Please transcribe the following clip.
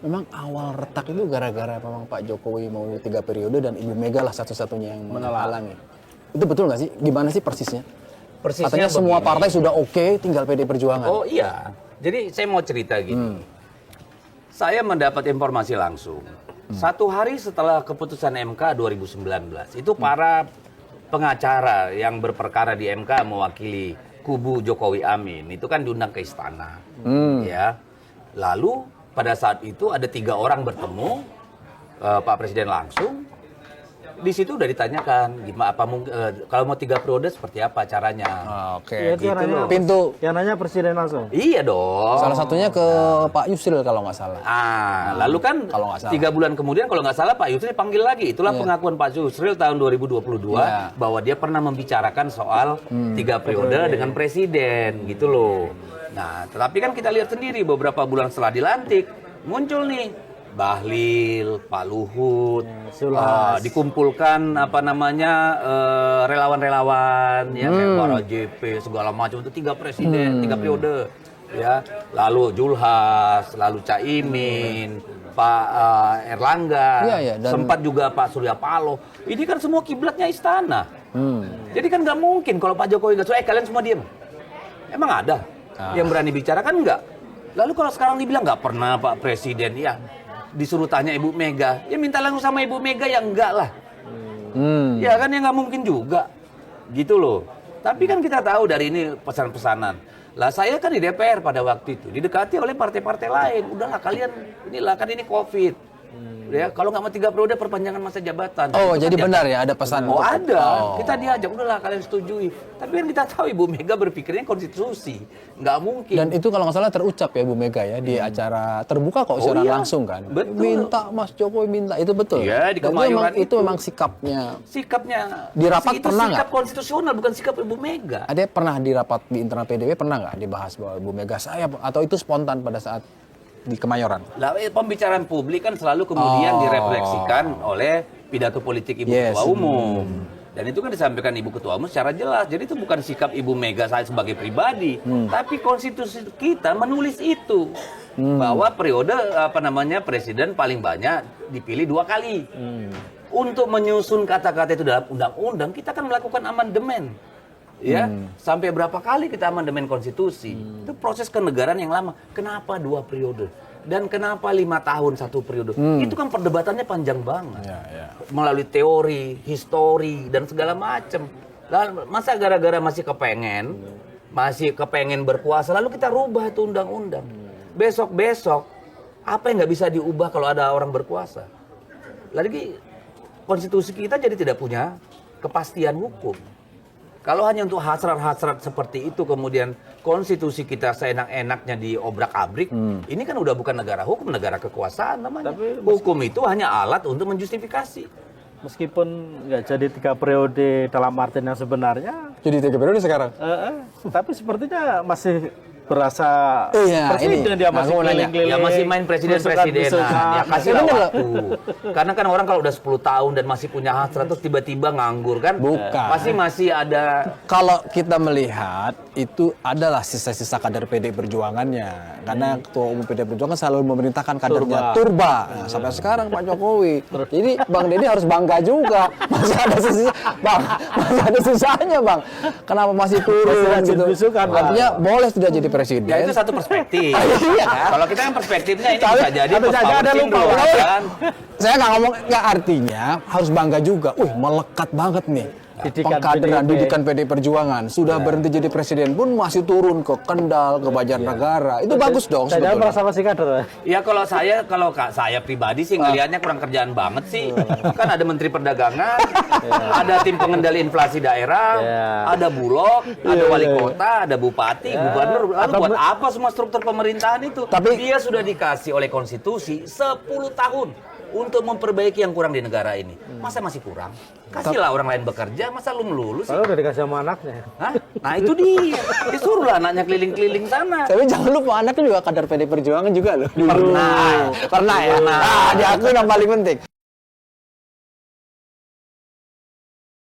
Memang awal retak itu gara-gara memang Pak Jokowi mau 3 periode dan Ibu Mega lah satu-satunya yang menghalangi. Itu betul nggak sih? Gimana sih persisnya? Katanya semua partai sudah oke, tinggal PD Perjuangan. Oh iya, jadi saya mau cerita gini. Saya mendapat informasi langsung. 1 hari setelah keputusan MK 2019, itu para pengacara yang berperkara di MK mewakili kubu Jokowi Amin, itu kan diundang ke istana. Ya. Lalu pada saat itu ada 3 orang bertemu Pak Presiden langsung. Di situ udah ditanyakan gimana kalau mau 3 periode seperti apa caranya. Oke. Ya, Gitu nanya, pintu. Yang nanya Presiden langsung. Iya dong. Salah satunya ke Pak Yusril kalau nggak salah. Lalu kan kalau nggak salah. 3 bulan kemudian kalau nggak salah Pak Yusril dipanggil lagi. Itulah pengakuan Pak Yusril tahun 2022 bahwa dia pernah membicarakan soal 3 periode dengan presiden gitu loh. Nah, tetapi kan kita lihat sendiri beberapa bulan setelah dilantik muncul nih Bahlil, Pak Luhut, dikumpulkan relawan-relawan ya kayak para JP segala macam itu 3 presiden, 3 periode ya. Lalu Julhas, lalu Caimin, Pak Erlangga, dan sempat juga Pak Surya Paloh. Ini kan semua kiblatnya istana. Jadi kan nggak mungkin kalau Pak Jokowi nggak suka, kalian semua diem. Emang ada yang berani bicara kan nggak? Lalu kalau sekarang dibilang nggak pernah Pak Presiden, ya disuruh tanya Ibu Mega, ya minta langsung sama Ibu Mega, ya enggak lah. Ya kan ya nggak mungkin juga, gitu loh. Tapi kan kita tahu dari ini pesan-pesanan. Lah saya kan di DPR pada waktu itu didekati oleh partai-partai lain. Udahlah kalian inilah kan ini COVID. Ya kalau nggak mau 3 periode perpanjangan masa jabatan. Oh jadi benar ya ada pesan. Oh ada. Kita diajak udahlah kalian setujui. Tapi kan kita tahu Ibu Mega berpikirnya konstitusi. Nggak mungkin. Dan itu kalau nggak salah terucap ya Bu Mega ya di acara terbuka kok secara langsung kan. Betul. Minta Mas Jokowi minta, itu betul. Iya di Kemayoran itu memang sikapnya. Sikapnya di rapat itu pernah sikap konstitusional bukan sikap Ibu Mega. Ada pernah di rapat di internal PDW pernah nggak dibahas bahwa Bu Mega saya atau itu spontan pada saat di Kemayoran? Lah pembicaraan publik kan selalu kemudian direfleksikan oleh pidato politik Ibu Ketua Umum. Dan itu kan disampaikan Ibu Ketua Umum secara jelas. Jadi itu bukan sikap Ibu Mega saya sebagai pribadi, tapi konstitusi kita menulis itu. Bahwa periode presiden paling banyak dipilih 2 kali. Untuk menyusun kata-kata itu dalam undang-undang, kita kan melakukan amandemen. Ya, sampai berapa kali kita amandemen konstitusi? Itu proses kenegaraan yang lama. Kenapa 2 periode? Dan kenapa 5 tahun 1 periode? Itu kan perdebatannya panjang banget. Melalui teori, histori, dan segala macam. Masa gara-gara masih kepengen berkuasa, lalu kita rubah itu undang-undang. Besok-besok, apa yang nggak bisa diubah kalau ada orang berkuasa? Lagi, konstitusi kita jadi tidak punya kepastian hukum. Kalau hanya untuk hasrat-hasrat seperti itu, kemudian konstitusi kita seenak-enaknya diobrak-abrik, ini kan udah bukan negara hukum, negara kekuasaan namanya. Tapi hukum itu hanya alat untuk menjustifikasi. Meskipun nggak jadi 3 periode dalam artian yang sebenarnya. Jadi 3 periode sekarang? Tapi sepertinya masih berasa presiden dia masih keliling-keliling. Ya masih main presiden-presidenan. Ya kasihlah waktu. Karena kan orang kalau udah 10 tahun dan masih punya hasrat terus tiba-tiba nganggur kan. Bukan. Pasti masih ada. Kalau kita melihat itu adalah sisa-sisa kader PD Perjuangannya. Karena Ketua Umum PD Perjuangan selalu memerintahkan kadernya turba. Nah, sampai sekarang Pak Jokowi. Jadi Bang Deddy harus bangga juga. Masih ada sisa, Bang. Masih ada sisanya, Bang. Kenapa masih turun gitu? Artinya boleh tidak jadi presiden. Ya itu satu perspektif. Kalau kita kan perspektifnya ini bisa jadi ada lupa kan. Saya nggak ngomong, nggak artinya harus bangga juga. Melekat banget nih. Didikan PD Perjuangan sudah berhenti jadi presiden pun masih turun ke Kendal, ke Banjarnegara. Itu bagus dong. Saya merasa masih kader. Ya kalau saya pribadi sih ngelihatnya kurang kerjaan banget sih. Kan ada Menteri Perdagangan, ada tim pengendali inflasi daerah, ada Bulog, ada wali kota, ada bupati, gubernur. Lalu buat apa semua struktur pemerintahan itu? Tapi dia sudah dikasih oleh konstitusi 10 tahun untuk memperbaiki yang kurang di negara ini. Masa masih kurang? Kasihlah orang lain bekerja, masa lu melulu sih? Kalau udah dikasih sama anaknya. Hah? Nah itu dia. Disuruhlah anaknya keliling-keliling sana. Tapi jangan lupa anaknya juga kader PD Perjuangan juga loh. Pernah ya. Diakui yang paling penting.